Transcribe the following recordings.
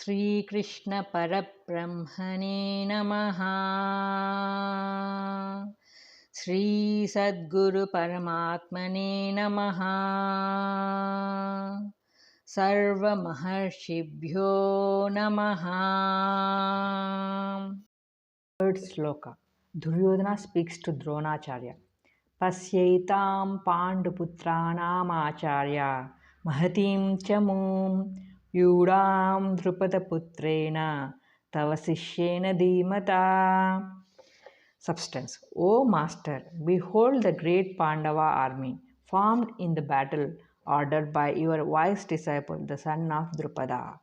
Shri Krishna Parabrahmane Namaha. Shri Sadguru Paramatmane Namaha. Sarva Maharshibhyo Namaha. Third shloka. Duryodhana speaks to Dronacharya. Pasyaitam Panduputranam Acharya Mahatim Chamum Yudam Drupadaputrena Tavasishyena Dhimata. Substance. O Master, behold the great Pandava army formed in the battle ordered by your wise disciple, the son of Drupada.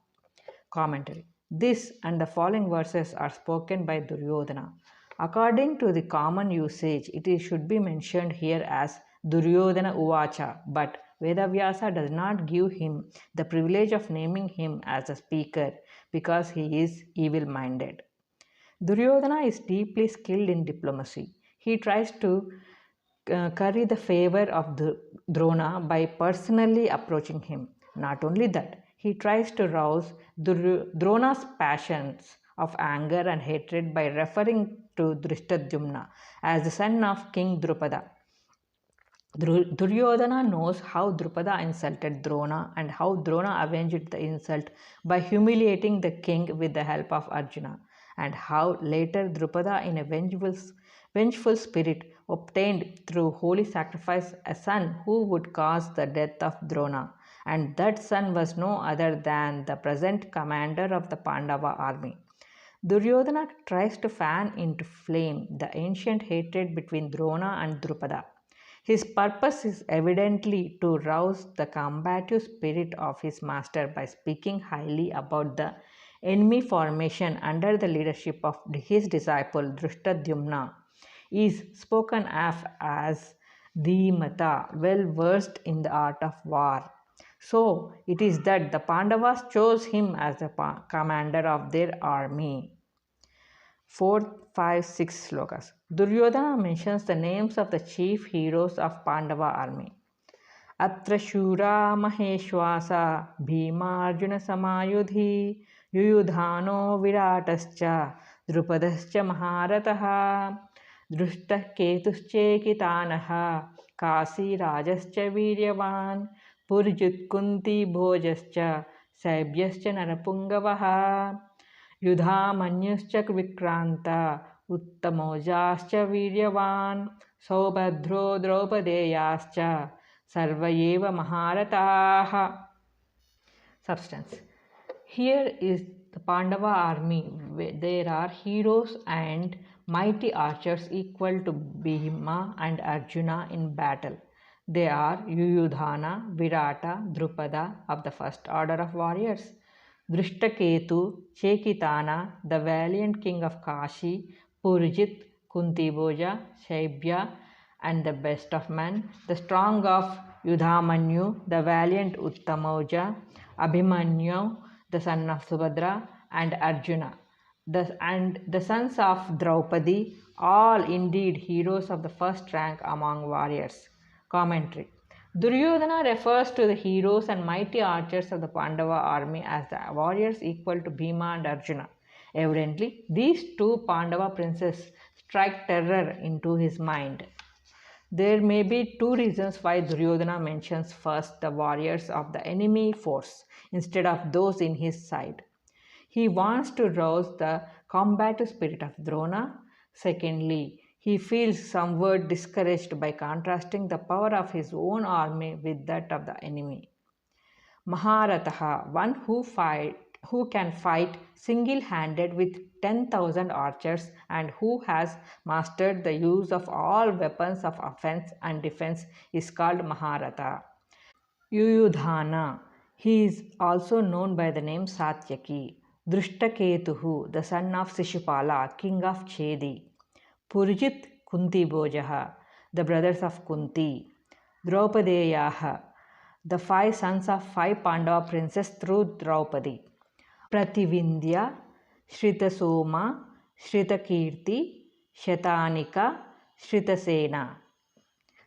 Commentary. This and the following verses are spoken by Duryodhana. According to the common usage, should be mentioned here as Duryodhana Uvacha, but Vedavyasa does not give him the privilege of naming him as a speaker because he is evil minded. Duryodhana is deeply skilled in diplomacy. He tries to curry the favor of Drona by personally approaching him. Not only that, he tries to rouse Drona's passions of anger and hatred by referring to Drishtadyumna as the son of King Drupada. Duryodhana knows how Drupada insulted Drona and how Drona avenged the insult by humiliating the king with the help of Arjuna, and how later Drupada, in a vengeful spirit, obtained through holy sacrifice a son who would cause the death of Drona, and that son was no other than the present commander of the Pandava army. Duryodhana tries to fan into flame the ancient hatred between Drona and Drupada. His purpose is evidently to rouse the combative spirit of his master by speaking highly about the enemy formation under the leadership of his disciple Drishtadyumna is spoken of as Dhimata, well versed in the art of war. So it is that the Pandavas chose him as the commander of their army. 4, 5, 6 slokas. Duryodhana mentions the names of the chief heroes of Pandava army. Atra Shura Maheshwasa Bhima Arjuna Samayudhi Yuyudhano Viratascha Drupadascha Maharataha Društah Ketuschekitanaha Kasi Rajascha Viryavan Purjit Kunti Bhojascha Saibhyascha Narapungavaha युधामन्युश्च Vikrant उत्तमौजाश्च वीर्यवान् सौभद्रो द्रौपदेयाश्च सर्व एव महारथाः. Substance. Here is the Pandava army. There are heroes and mighty archers equal to Bhima and Arjuna in battle. They are Yuyudhana, Virata, Drupada of the first order of warriors, Drishtaketu, Chekitana, the valiant king of Kashi, Purjit, Kuntiboja, Shaibhya, and the best of men, the strong of Yudhamanyu, the valiant Uttamoja, Abhimanyu, the son of Subhadra, and Arjuna, the sons of Draupadi, all indeed heroes of the first rank among warriors. Commentary. Duryodhana refers to the heroes and mighty archers of the Pandava army as the warriors equal to Bhima and Arjuna. Evidently, these two Pandava princes strike terror into his mind. There may be two reasons why Duryodhana mentions first the warriors of the enemy force instead of those in his side. He wants to rouse the combative spirit of Drona. Secondly, he feels somewhat discouraged by contrasting the power of his own army with that of the enemy. Maharataha, one who can fight single-handed with 10,000 archers and who has mastered the use of all weapons of offense and defense, is called Maharatha. Yuyudhana, he is also known by the name Satyaki. Drishtaketuhu, the son of Sishupala, king of Chedi. Purjit Kunti Bojaha, the brothers of Kunti. Draupadeyaha, the 5 sons of 5 Pandava princes through Draupadi. Prativindya, Shritasoma, Shritakirti, Shatanika, Shritasena.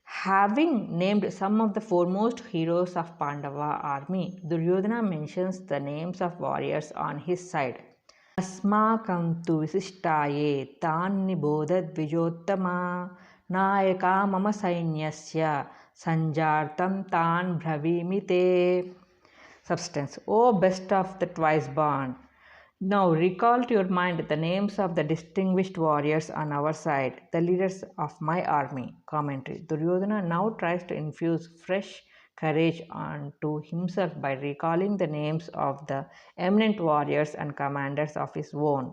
Having named some of the foremost heroes of Pandava army, Duryodhana mentions the names of warriors on his side. Asmakam tu visishtaye tan nibodhadvijottama nayaka mama sainyasya sanjartam tan bravimite. Substance. O best of the twice born, now recall to your mind the names of the distinguished warriors on our side, the leaders of my army. Commentary. Duryodhana now tries to infuse fresh courage onto himself by recalling the names of the eminent warriors and commanders of his own.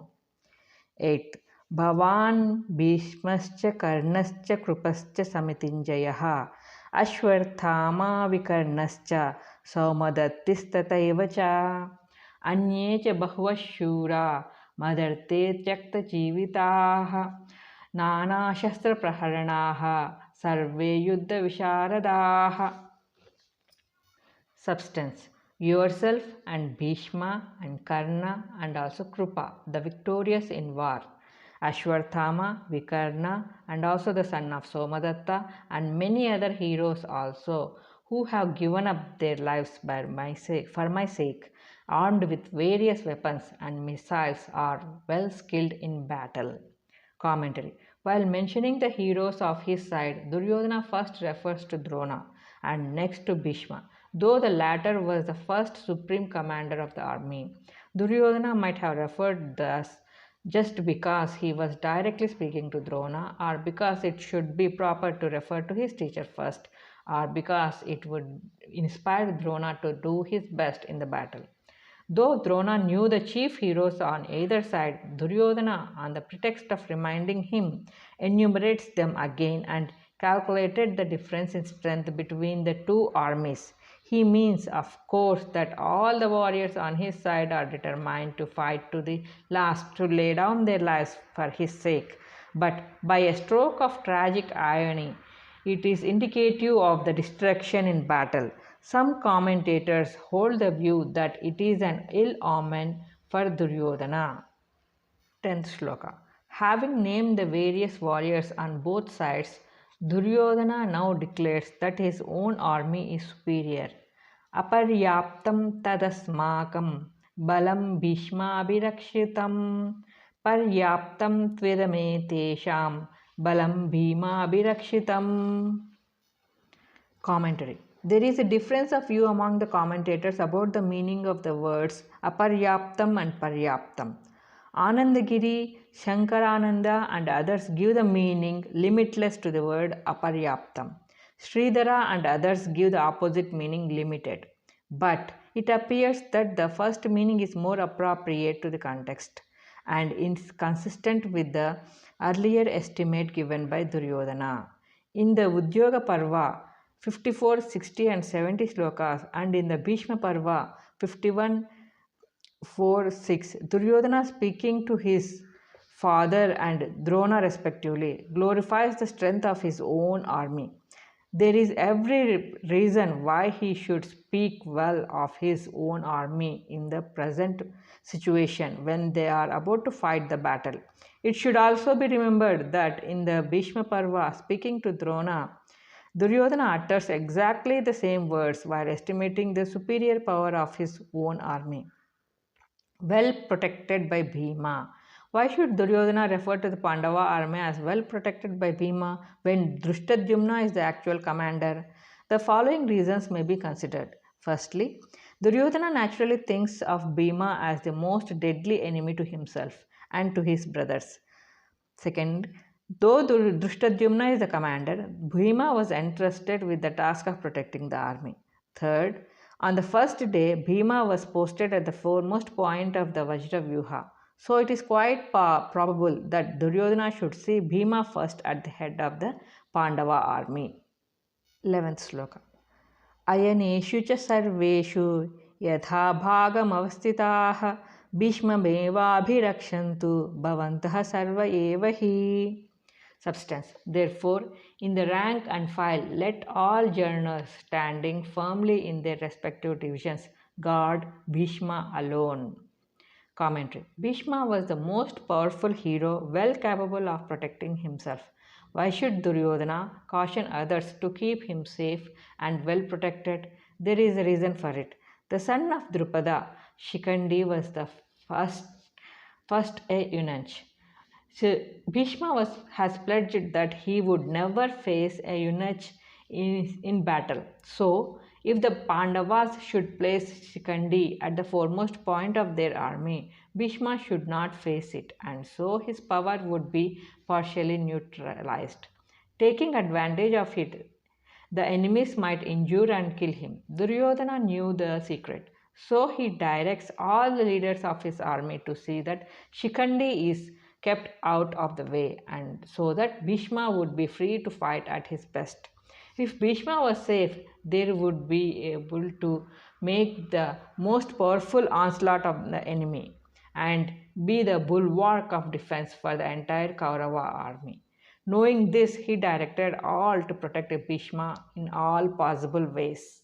8. Bhavan Bhishmascha Karnascha Krupascha Samitinjayah Ashwarthama Vikarnascha Saumadattistataiva cha अन्ये च बहवः शूरा मदर्ते त्यक्तजीविताः नानाशस्त्रप्रहरणाः सर्वे युद्धविशारदाः. Substance. Yourself and Bhishma and Karna and also Krupa, the victorious in war, Ashwarthama, Vikarna and also the son of Somadatta and many other heroes also who have given up their lives for my sake, armed with various weapons and missiles, are well skilled in battle. Commentary. While mentioning the heroes of his side, Duryodhana first refers to Drona and next to Bhishma, though the latter was the first supreme commander of the army. Duryodhana might have referred thus just because he was directly speaking to Drona, or because it should be proper to refer to his teacher first, or because it would inspire Drona to do his best in the battle. Though Drona knew the chief heroes on either side, Duryodhana, on the pretext of reminding him, enumerates them again and calculated the difference in strength between the two armies. He means, of course, that all the warriors on his side are determined to fight to the last, to lay down their lives for his sake. But by a stroke of tragic irony, it is indicative of the destruction in battle. Some commentators hold the view that it is an ill omen for Duryodhana. 10th shloka. Having named the various warriors on both sides, Duryodhana now declares that his own army is superior. Aparyaptam tadasmakam balam bhishmabhirakshitam paryaptam tvidame tesham balam bhimabhirakshitam. Commentary. There is a difference of view among the commentators about the meaning of the words aparyaptam and paryaptam. Anandagiri, Shankarananda and others give the meaning limitless to the word aparyaptam. Sridhara and others give the opposite meaning limited. But it appears that the first meaning is more appropriate to the context and is consistent with the earlier estimate given by Duryodhana. In the Udyoga Parva, 54, 60 and 70 shlokas, and in the Bhishma Parva 51, 4, 6, Duryodhana, speaking to his father and Drona respectively, glorifies the strength of his own army. There is every reason why he should speak well of his own army in the present situation when they are about to fight the battle. It should also be remembered that in the Bhishma Parva, speaking to Drona, Duryodhana utters exactly the same words while estimating the superior power of his own army. Well protected by Bhima. Why should Duryodhana refer to the Pandava army as well protected by Bhima when Drishtadyumna is the actual commander? The following reasons may be considered. Firstly, Duryodhana naturally thinks of Bhima as the most deadly enemy to himself and to his brothers. Second, though Drishtadyumna is the commander, Bhima was entrusted with the task of protecting the army. Third, on the first day, Bhima was posted at the foremost point of the Vajra Vyuha. So it is quite probable that Duryodhana should see Bhima first at the head of the Pandava army. 11th sloka. Ayaneshu cha sarveshu yatha bhagam avastitaah bhishmamevabhirakshantu bhavantaha sarva eva hi. Substance. Therefore, in the rank and file, let all journals standing firmly in their respective divisions guard Bhishma alone. Commentary. Bhishma was the most powerful hero, well capable of protecting himself. Why should Duryodhana caution others to keep him safe and well protected? There is a reason for it. The son of Drupada, Shikandi, was the first, first a eunuch. So Bhishma has pledged that he would never face a eunuch in battle. So, if the Pandavas should place Shikandi at the foremost point of their army, Bhishma should not face it, and so his power would be partially neutralized. Taking advantage of it, the enemies might injure and kill him. Duryodhana knew the secret, so he directs all the leaders of his army to see that Shikandi is kept out of the way, and so that Bhishma would be free to fight at his best. If Bhishma was safe, they would be able to make the most powerful onslaught of the enemy and be the bulwark of defense for the entire Kaurava army. Knowing this, he directed all to protect Bhishma in all possible ways.